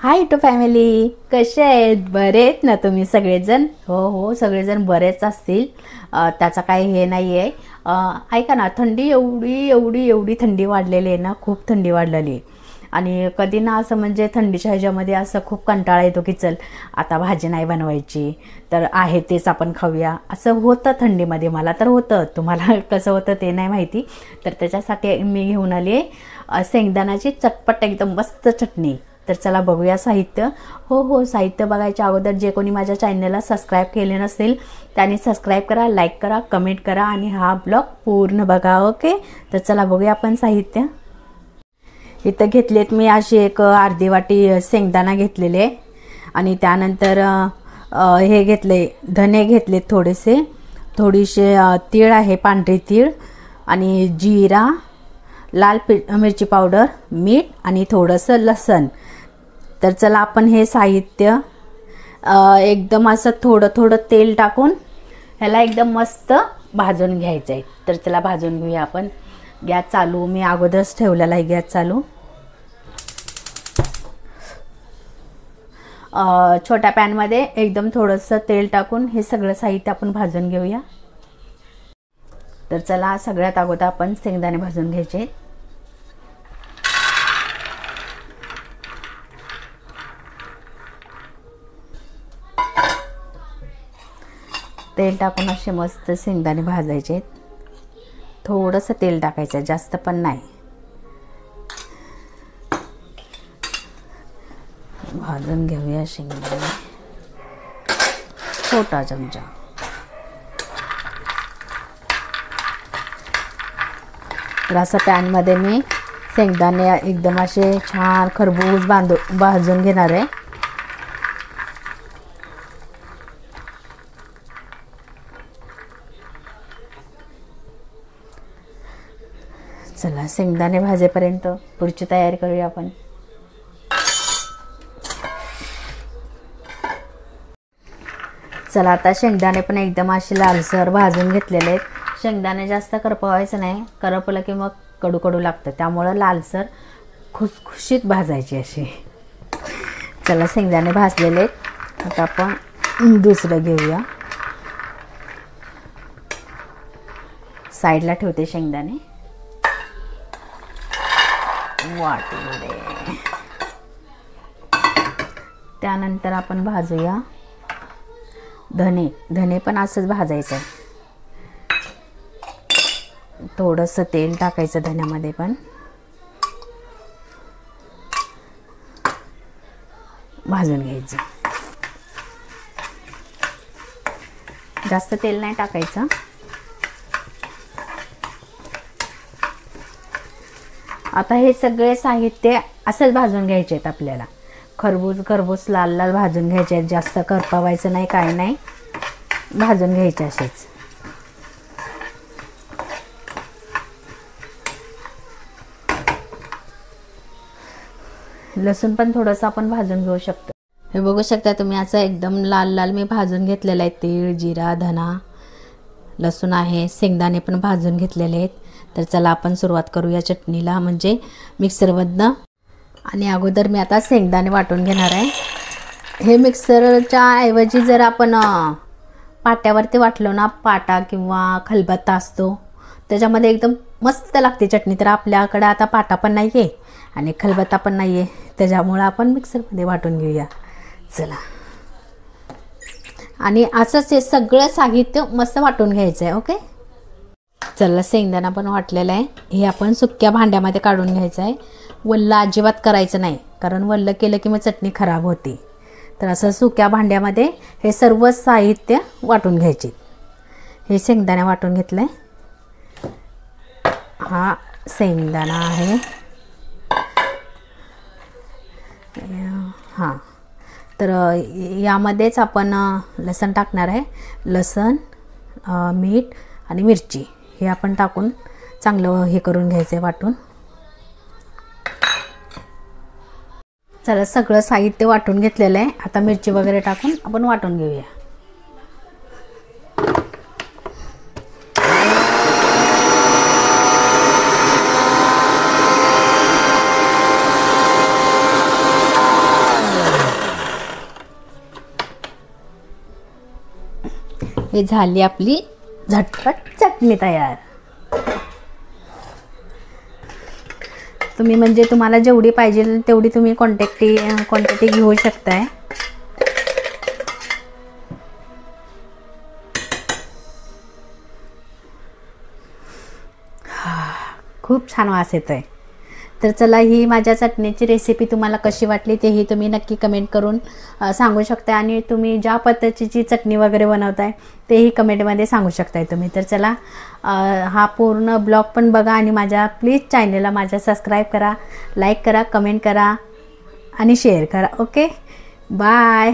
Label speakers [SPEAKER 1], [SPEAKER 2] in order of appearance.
[SPEAKER 1] High to family, कसे आहेत? बरे आहेत ना तुम्ही सगळेजण? हो हो, सगळेजण बरेच असतील. त्याचा काही हे नाही आहे. ऐका ना, थंडी एवढी एवढी एवढी थंडी वाढलेली आहे ना, खूप थंडी वाढलेली आहे. आणि कधी ना असं म्हणजे थंडीच्या ह्याच्यामध्ये असं खूप कंटाळा येतो की चल आता भाजी नाही बनवायची, तर आहे तेच आपण खाऊया, असं होतं थंडीमध्ये. मला तर होतं, तुम्हाला कसं होतं ते नाही माहिती. तर त्याच्यासाठी मी घेऊन आली आहे शेंगदाण्याची चटपट एकदम मस्त चटणी. तर चला बघूया साहित्य. हो हो, साहित्य बघायच्या अगोदर जे कोणी माझ्या चॅनलला सबस्क्राईब केले नसेल त्यांनी सबस्क्राईब करा, लाईक करा, कमेंट करा आणि हा ब्लॉग पूर्ण बघा. ओके, तर चला बघूया आपण साहित्य. इथं घेतलेत मी अशी एक अर्धी वाटी शेंगदाणा घेतलेले आणि त्यानंतर हे घेतले धने घेतलेत थोडीशे तीळ आहे, पांढरी तीळ आणि जिरा, लाल मिरची पावडर, मीठ आणि थोडंसं लसण. तर चला आपण हे साहित्य एकदम असं थोडं थोडं तेल टाकून ह्याला एकदम मस्त भाजून घ्यायचं आहे. तर चला भाजून घेऊया आपण. गॅस चालू मी अगोदरच ठेवलेला आहे, गॅस चालू. छोट्या पॅनमध्ये एकदम थोडंसं तेल टाकून हे सगळं साहित्य आपण भाजून घेऊया. तर चला सगळ्यात अगोदर आपण शेंगदाणे भाजून घ्यायचे. तेल टाकून असे मस्त शेंगदाणे भाजायचे. थोडंसं तेल टाकायचं, जास्त पण नाही. भाजून घेऊया शेंगदाणे, छोटा चमचा. तर असं पॅनमध्ये मी शेंगदाणे एकदम असे छान खरबूज भाजून घेणार आहे. चला शेंगदाणे भाजेपर्यंत पुढची तयारी करूया आपण. चला आता शेंगदाणे पण एकदम असे लालसर भाजून घेतलेले आहेत. शेंगदाणे जास्त करपवायचं नाही, करपलं की मग कडू कडू लागतं, त्यामुळं लालसर खुसखुशीत भाजायची अशी. चला शेंगदाणे भाजलेले आहेत. आता आपण दुसरं घेऊया. साईडला ठेवते शेंगदाणे वाटीमध्ये. त्यानंतर आपण भाजूया धने पण असंच भाजायचं आहे. थोडंसं तेल टाकायचं धन्यामध्ये पण. भाजून घ्यायचं, जास्त तेल नाही टाकायचं. आता हे सगळे साहित्य असंच भाजून घ्यायचे आहेत आपल्याला. खरबूज लाल लाल भाजून घ्यायचे आहेत, जास्त करपवायचं नाही, काय नाही, भाजून घ्यायचे असेच. लसूण पण थोडंसं आपण भाजून घेऊ शकतो. हे बघू शकता तुम्ही, असं एकदम लाल लाल मी भाजून घेतलेलं आहे. तीळ, जिरा, धना, लसूण आहे, शेंगदाणे पण भाजून घेतलेले आहेत. तर चला आपण सुरुवात करूया चटणीला, म्हणजे मिक्सरमधनं. आणि अगोदर मी आता शेंगदाणे वाटून घेणार आहे. हे मिक्सरच्या ऐवजी जर आपण पाट्यावरती वाटलो ना, पाटा किंवा खलबत्ता असतो त्याच्यामध्ये एकदम मस्त लागते चटणी. तर आपल्याकडे आता पाटा पण नाही आहे आणि खलबत्ता पण नाही आहे, त्याच्यामुळं आपण मिक्सरमध्ये वाटून घेऊया. चला, आणि असंच हे सगळं साहित्य मस्त वाटून घ्यायचं आहे. ओके, चला शेंगदाणा पण वाटलेला आहे. हे आपण सुक्या भांड्यामध्ये काढून घ्यायचं आहे. वल्लं अजिबात करायचं नाही, कारण वल्लं केलं की मग चटणी खराब होते. तर असं सुक्या भांड्यामध्ये हे सर्व साहित्य वाटून घ्यायचे. हे शेंगदाणा वाटून घेतलं आहे. हा शेंगदाणा आहे. हां, तर यामध्येच आपण लसण टाकणार आहे. लसण, मीठ आणि मिरची हे आपण टाकून चांगलं हे करून घ्यायचं आहे, वाटून. चला सगळं साहित्य वाटून घेतलेलं आहे. आता मिरची वगैरे टाकून आपण वाटून घेऊया. हे झाली आपली झटपट चटणी तयार. तुम्ही म्हणजे तुम्हाला जेवढी पाहिजे तेवढी तुम्ही क्वांटिटी घेऊ शकताय. खूप छान वास येतोय. तर चला, ही माझ्या चटणीची रेसिपी तुम्हाला कशी वाटली तेही तुम्ही नक्की कमेंट करून सांगू शकता. आणि तुम्ही ज्या पद्धतीची चटणी वगैरे बनवताय तेही कमेंटमध्ये सांगू शकताय तुम्ही. तर चला, हा पूर्ण ब्लॉग पण बघा आणि माझ्या प्लीज चॅनलला माझ्या सबस्क्राईब करा, लाईक करा, कमेंट करा आणि शेअर करा. Okay, bye.